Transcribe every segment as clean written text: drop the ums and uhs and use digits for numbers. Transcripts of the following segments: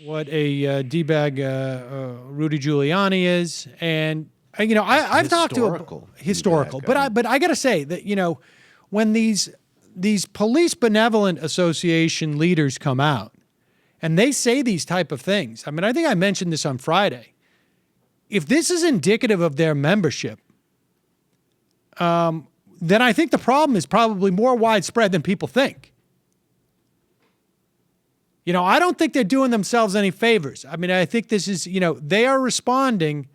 what a D-bag Rudy Giuliani is. And, I've talked to historical, but I got to say that, when these police benevolent association leaders come out and they say these type of things, I mean, I think I mentioned this on Friday. If this is indicative of their membership, then I think the problem is probably more widespread than people think. I don't think they're doing themselves any favors. I mean, I think this is, they are responding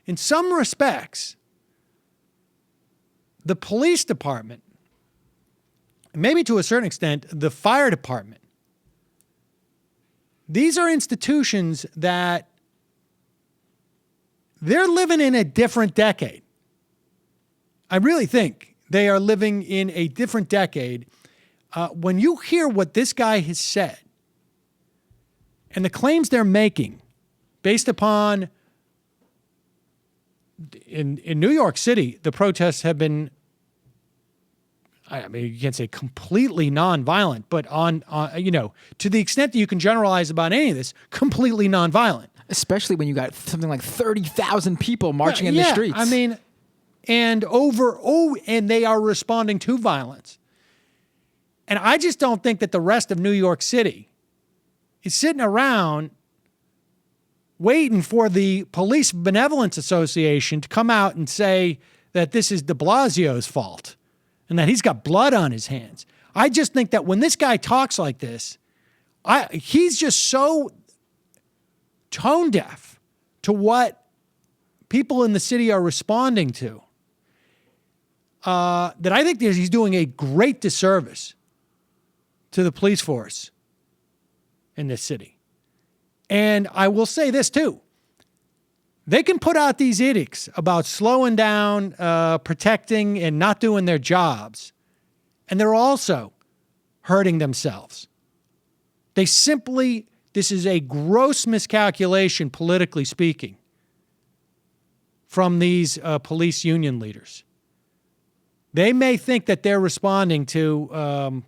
in some respects. The police department, maybe to a certain extent, the fire department, these are institutions that they're living in a different decade. I really think they are living in a different decade. When you hear what this guy has said and the claims they're making based upon, in New York City, the protests have been, I mean, you can't say completely nonviolent, but to the extent that you can generalize about any of this, completely nonviolent. Especially when you got something like 30,000 people marching in the streets. I mean, and they are responding to violence. And I just don't think that the rest of New York City is sitting around waiting for the Police Benevolence Association to come out and say that this is de Blasio's fault and that he's got blood on his hands. I just think that when this guy talks like this, he's just so tone deaf to what people in the city are responding to that I think he's doing a great disservice to the police force in this city. And I will say this too. They can put out these edicts about slowing down, protecting, and not doing their jobs. And they're also hurting themselves. This is a gross miscalculation, politically speaking, from these police union leaders. They may think that they're responding to,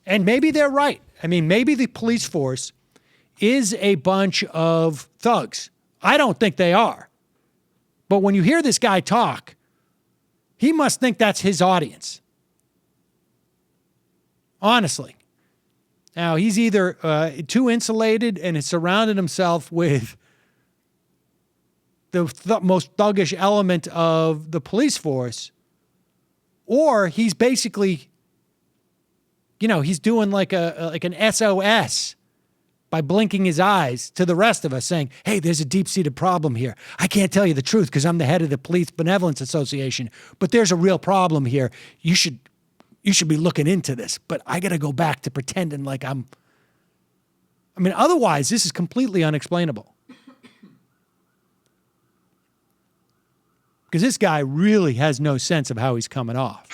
and maybe they're right. I mean, maybe the police force is a bunch of thugs. I don't think they are. But when you hear this guy talk, he must think that's his audience. Honestly. Now, he's either too insulated and has surrounded himself with the most thuggish element of the police force, or he's basically, he's doing like an SOS by blinking his eyes to the rest of us saying, hey, there's a deep-seated problem here. I can't tell you the truth because I'm the head of the Police Benevolence Association, but there's a real problem here. You should be looking into this, but I got to go back to pretending like otherwise this is completely unexplainable. Because this guy really has no sense of how he's coming off.